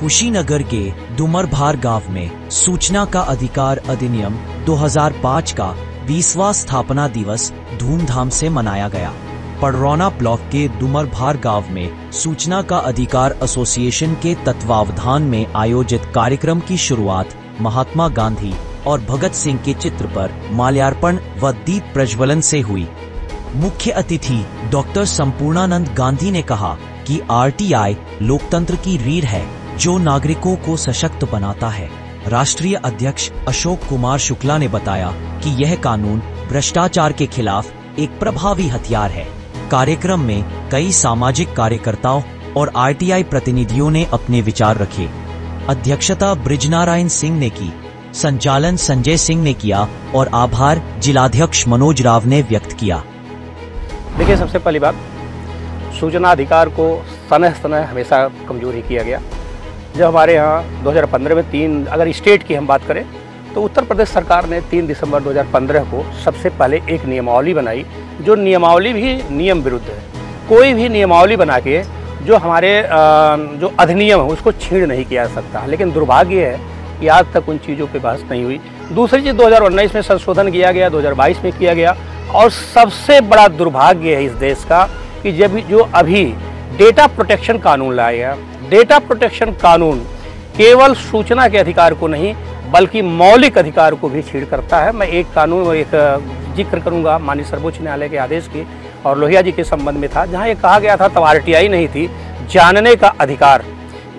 कुशीनगर के डुमरभार गांव में सूचना का अधिकार अधिनियम 2005 का 20वां स्थापना दिवस धूमधाम से मनाया गया। पडरौना ब्लॉक के डुमरभार गांव में सूचना का अधिकार एसोसिएशन के तत्वावधान में आयोजित कार्यक्रम की शुरुआत महात्मा गांधी और भगत सिंह के चित्र पर माल्यार्पण व दीप प्रज्वलन से हुई। मुख्य अतिथि डॉक्टर संपूर्णानंद गांधी ने कहा कि आरटीआई लोकतंत्र की रीढ़ है जो नागरिकों को सशक्त बनाता है। राष्ट्रीय अध्यक्ष अशोक कुमार शुक्ला ने बताया कि यह कानून भ्रष्टाचार के खिलाफ एक प्रभावी हथियार है। कार्यक्रम में कई सामाजिक कार्यकर्ताओं और आरटीआई प्रतिनिधियों ने अपने विचार रखे। अध्यक्षता बृजनारायण सिंह ने की, संचालन संजय सिंह ने किया और आभार जिलाध्यक्ष मनोज राव ने व्यक्त किया। देखिए, सबसे पहली बात, सूचना अधिकार को समय हमेशा कमजोर ही किया गया। जब हमारे यहाँ 2015 में अगर स्टेट की हम बात करें तो उत्तर प्रदेश सरकार ने 3 दिसंबर 2015 को सबसे पहले एक नियमावली बनाई, जो नियमावली भी नियम विरुद्ध है। कोई भी नियमावली बना के जो हमारे जो अधिनियम है उसको छीड़ नहीं किया जा सकता। लेकिन दुर्भाग्य है कि आज तक उन चीज़ों पर बहस नहीं हुई। दूसरी चीज़ 2019 में संशोधन किया गया, 2022 में किया गया। और सबसे बड़ा दुर्भाग्य है इस देश का कि जब जो अभी डेटा प्रोटेक्शन कानून लाया गया, डेटा प्रोटेक्शन कानून केवल सूचना के अधिकार को नहीं बल्कि मौलिक अधिकार को भी छीड़ करता है। मैं एक कानून एक जिक्र करूंगा माननीय सर्वोच्च न्यायालय के आदेश की, और लोहिया जी के संबंध में था, जहां ये कहा गया था तब आरटीआई नहीं थी, जानने का अधिकार,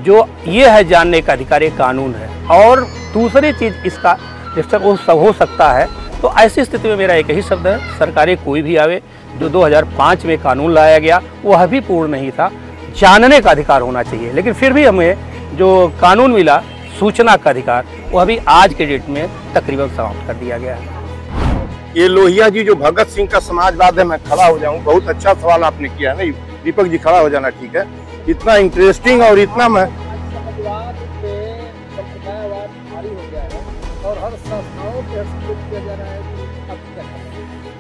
जो ये है जानने का अधिकार एक कानून है। और दूसरी चीज़ इसका जब तक वो सब हो सकता है तो ऐसी स्थिति में मेरा एक ही शब्द है, सरकारें कोई भी आवे, जो 2005 में कानून लाया गया वह भी पूर्ण नहीं था। जानने का अधिकार होना चाहिए, लेकिन फिर भी हमें जो कानून मिला सूचना का अधिकार वह भी आज के डेट में तकरीबन समाप्त कर दिया गया है। ये लोहिया जी जो भगत सिंह का समाजवाद है, मैं खड़ा हो जाऊं, बहुत अच्छा सवाल आपने किया है। नहीं दीपक जी, खड़ा हो जाना ठीक है। इतना इंटरेस्टिंग और इतना मैं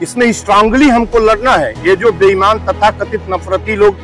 इसमें स्ट्रांगली हमको लड़ना है। ये जो बेईमान तथाकथित नफरती लोग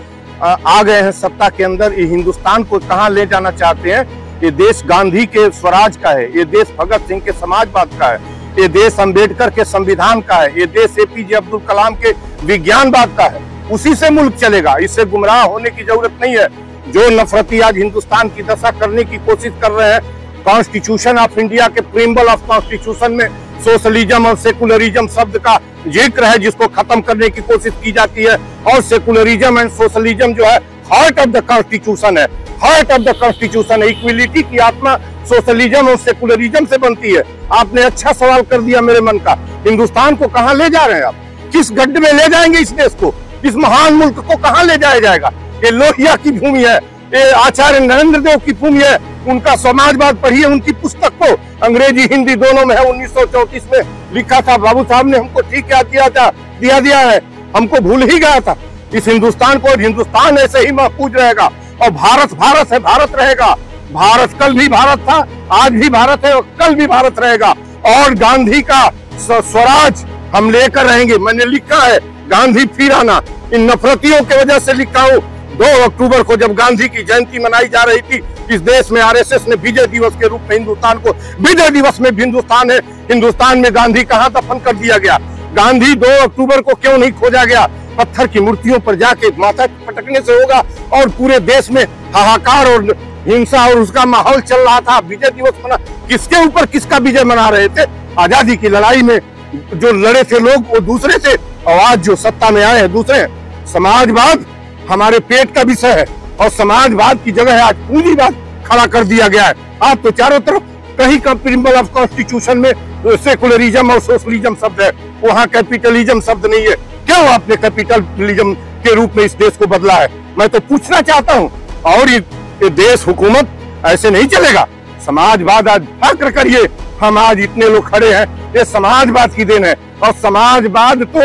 आ गए हैं सत्ता के अंदर, ये हिंदुस्तान को कहाँ ले जाना चाहते हैं। ये देश गांधी के स्वराज का है, ये देश भगत सिंह के समाजवाद का है, ये देश अंबेडकर के संविधान का है, ये देश एपीजे अब्दुल कलाम के विज्ञानवाद का है। उसी से मुल्क चलेगा, इससे गुमराह होने की जरूरत नहीं है। जो नफरती आज हिंदुस्तान की दशा करने की कोशिश कर रहे हैं, कॉन्स्टिट्यूशन ऑफ इंडिया के प्रीम्बल ऑफ कॉन्स्टिट्यूशन में सोशलिज्म और सेकुलरिज्म शब्द का जिक्र है, जिसको खत्म करने की कोशिश की जाती है। और सेकुलरिज्म एंड सोशलिज्म जो है हार्ट ऑफ द कॉन्स्टिट्यूशन है, हार्ट ऑफ द कॉन्स्टिट्यूशन है। इक्विलिटी की आत्मा सोशलिज्म और सेकुलरिज्म से बनती है। आपने अच्छा सवाल कर दिया मेरे मन का। हिंदुस्तान को कहाँ ले जा रहे हैं आप? किस गड्ढे में ले जाएंगे इस देश को? इस महान मुल्क को कहाँ ले जाया जाएगा? ये लोहिया की भूमि है, ये आचार्य नरेंद्र देव की भूमि है। उनका समाजवाद पढ़िए, उनकी पुस्तक को अंग्रेजी हिंदी दोनों में है। 1934 में लिखा था, बाबू साहब ने हमको ठीक क्या दिया है, हमको भूल ही गया था इस हिंदुस्तान को। और हिंदुस्तान ऐसे ही महफूज रहेगा, और भारत भारत है, भारत रहेगा। भारत कल भी भारत था, आज भी भारत है और कल भी भारत रहेगा। और गांधी का स्वराज हम लेकर रहेंगे। मैंने लिखा है गांधी फिर आना, इन नफरतियों की वजह से लिखा हूँ। 2 अक्टूबर को जब गांधी की जयंती मनाई जा रही थी इस देश में, आरएसएस ने विजय दिवस के रूप में हिंदुस्तान को, विजय दिवस में हिंदुस्तान है, हिंदुस्तान में गांधी कहाँ दफन कर दिया गया? गांधी 2 अक्टूबर को क्यों नहीं खोजा गया? पत्थर की मूर्तियों पर जाके माथा पटकने से होगा? और पूरे देश में हाहाकार और हिंसा और उसका माहौल चल रहा था। विजय दिवस मना, किसके ऊपर किसका विजय मना रहे थे? आजादी की लड़ाई में जो लड़े थे लोग वो दूसरे थे, और आज जो सत्ता में आए हैं दूसरे। समाजवाद हमारे पेट का विषय है, और समाजवाद की जगह आज पूंजीवाद खड़ा कर दिया गया है। आज तो चारों तरफ कहीं का प्रीम्बल ऑफ कॉन्स्टिट्यूशन में सेकुलरिज्म और सोशलिज्म शब्द है, वहाँ कैपिटलिज्म शब्द नहीं है। क्यों आपने कैपिटलिज्म के रूप में इस देश को बदला है? मैं तो पूछना चाहता हूँ। और ये देश हुकूमत ऐसे नहीं चलेगा। समाजवाद आज फक्र करिए, हम आज इतने लोग खड़े हैं, ये समाजवाद की देन है। और समाजवाद तो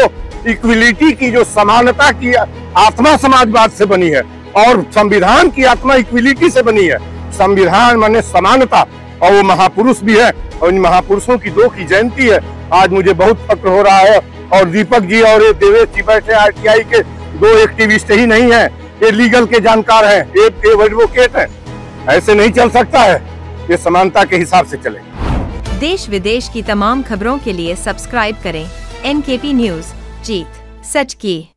इक्विलिटी की, जो समानता की आत्मा समाजवाद से बनी है, और संविधान की आत्मा इक्विलिटी से बनी है। संविधान माने समानता, और वो महापुरुष भी है, और इन महापुरुषों की 2 की जयंती है। आज मुझे बहुत फक्र हो रहा है। और दीपक जी और ये देवेश जी बैठे आरटीआई के 2 एक्टिविस्ट ही नहीं है, ये लीगल के जानकार हैं, एक एडवोकेट हैं। ऐसे नहीं चल सकता है, ये समानता के हिसाब से चले। देश विदेश की तमाम खबरों के लिए सब्सक्राइब करें NKP न्यूज, जीत सच की।